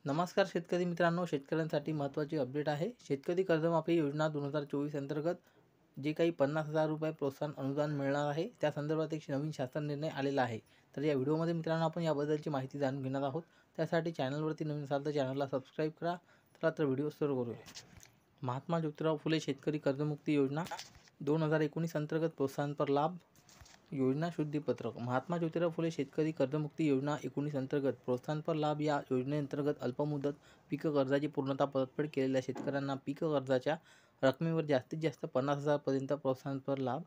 नमस्कार शेतकरी मित्रांनो, शेतकऱ्यांसाठी महत्त्वाची अपडेट आहे। शेतकरी कर्जमाफी योजना 2024 अंतर्गत जे काही 50,000 रुपये प्रोत्साहन अनुदान मिळणार आहे, त्या संदर्भात एक नवीन शासन निर्णय आलेला आहे। तर या व्हिडिओमध्ये मित्रांनो आपण याबद्दलची माहिती जाणून घेणार आहोत। त्यासाठी चॅनलवरती नवीन असाल तर चॅनलला सबस्क्राईब करा। तर व्हिडिओ सुरू करूया। महात्मा ज्योतिराव फुले शेतकरी कर्जमुक्ती योजना 2019 अंतर्गत प्रोत्साहनपर लाभ योजना शुद्धीपत्रक। महात्मा ज्योतिराव फुले शेतकरी कर्जमुक्ती योजना 19 अंतर्गत प्रोत्साहनपर लाभ या योजनेअंतर्गत अल्पमुदत पीक कर्जाची पूर्णतः परतफेड केलेल्या शेतकऱ्यांना पीक कर्जाच्या रकमेवर जास्तीत जास्त 50,000 पर्यंत प्रोत्साहनपर लाभ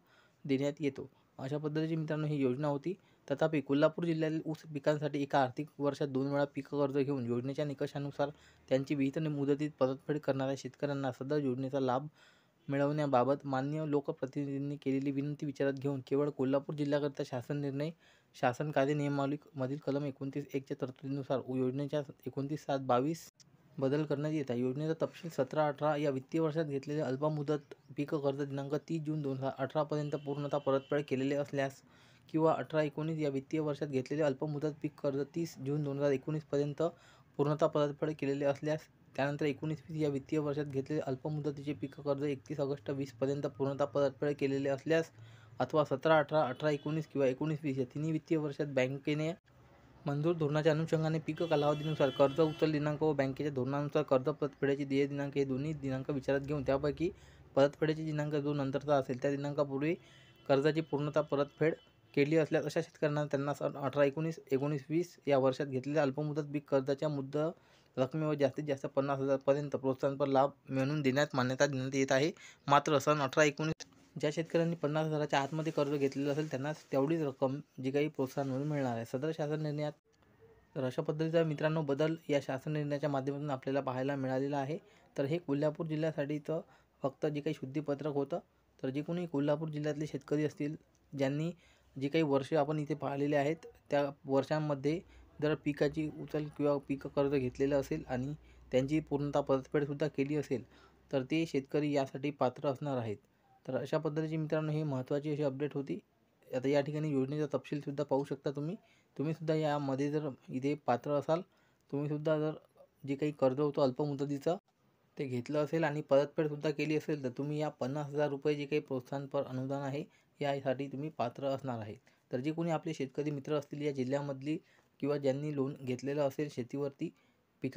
देण्यात येतो। अशा पद्धतीची मित्रांनो ही योजना होती। तथापि कोल्हापूर जिल्ह्यातील ऊस पिकांसाठी एका आर्थिक वर्षात 2 वेळा पीक कर्ज घेऊन योजनेच्या निकषानुसार त्यांची विहित मुदतीत परतफेड करणाऱ्या शेतकऱ्यांना सदर योजनेचा लाभ मिळवण्याबाबत मान्य लोकप्रतिनिधींनी केलेली विनंती विचारात घेऊन केवळ कोल्हापूर जिल्ह्याकरिता शासन कायदे नियमावली मधील कलम 29(1) च्या तरतुदीनुसार योजनेच्या 29/7/22 बदल करण्यात येत आहे। योजनेचा तपशील 17-18 या वित्तीय वर्षात घेतलेले अल्पमुदत पीक कर्ज दिनांक 30 जून 2018 पर्यंत पूर्णतः परतफेड केलेले असल्यास किंवा 18-19 या वित्तीय वर्षात घेतलेले अल्पमुदत पीक कर्ज 30 जून 2019 पर्यंत पूर्णतः परतफेड केलेले असल्यास, त्यानंतर 19-20 या वित्तीय वर्षात घेतलेले अल्पमुदतीचे पीक कर्ज 31 ऑगस्ट 2020 पर्यंत पूर्णतः परतफेड केलेले असल्यास, अथवा 17-18, 18-19 किंवा 19-20 या तिन्ही वित्तीय वर्षात बँकेने मंजूर धोरणाच्या अनुषंगाने पीक कालावधीनुसार कर्ज उचल दिनांक व बँकेच्या धोरणानुसार कर्ज परतफेडीचे देय दिनांक हे दोन्ही दिनांक विचारात घेऊन त्यापैकी परतफेडीचे दिनांक जो नंतरचा असेल त्या दिनांकापूर्वी कर्जाची पूर्णतः परतफेड केली असल्यास अशा शेतकऱ्यांना त्यांना 18-19, 19-20 या वर्षात घेतलेल्या अल्पमुदत पीक कर्जाच्या मुद्दल रकमेवर जास्तीत जास्त 50,000 पर्यंत प्रोत्साहनपर लाभ म्हणून देण्यात मान्यता देण्यात येत आहे। मात्र 18-19 ज्या शेतकऱ्यांनी 50,000च्या आतमध्ये कर्ज घेतलेलं असेल त्यांना तेवढीच रक्कम जी काही प्रोत्साहन म्हणून मिळणार आहे सदर शासन निर्णयात। तर अशा पद्धतीचा मित्रांनो बदल या शासन निर्णयाच्या माध्यमातून आपल्याला पाहायला मिळालेला आहे। तर हे कोल्हापूर जिल्ह्यासाठीचं फक्त जे काही शुद्धीपत्रक होतं। तर जे कोणी कोल्हापूर जिल्ह्यातले शेतकरी असतील ज्यांनी जी काही वर्षे आपण इथे पाहिलेले आहेत त्या वर्षांमध्ये जर पिकाची उचल किंवा पीक कर्ज घेतलेलं असेल आणि त्यांची पूर्णतः परतफेडसुद्धा केली असेल तर ते शेतकरी यासाठी पात्र असणार आहेत। तर अशा पद्धतीची मित्रांनो ही महत्त्वाची अशी अपडेट होती। आता या ठिकाणी योजनेचा तपशीलसुद्धा पाहू शकता तुम्ही सुद्धा यामध्ये जर इथे पात्र असाल, तुम्हीसुद्धा जर जे काही कर्ज होतं अल्पमुदतीचं ते घेतलं असेल आणि परतफेडसुद्धा केली असेल तर तुम्ही या 50,000 रुपये जे काही प्रोत्साहनपर अनुदान आहे यासाठी तुम्ही पात्र असणार आहे। तर जे कोणी आपले शेतकरी मित्र असतील या जिल्ह्यामधली किंवा ज्यांनी लोन घेतलेलं असेल शेतीवरती जे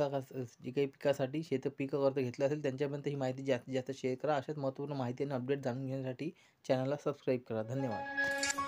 काही पिकासाठी पीक कर्ज घेतलं असेल त्यांच्यापर्यंत ही माहिती जास्तीत जास्त शेअर करा। अशाच महत्त्वपूर्ण माहिती आणि अपडेट जाणून घेण्यासाठी चॅनलला सबस्क्राईब करा। धन्यवाद।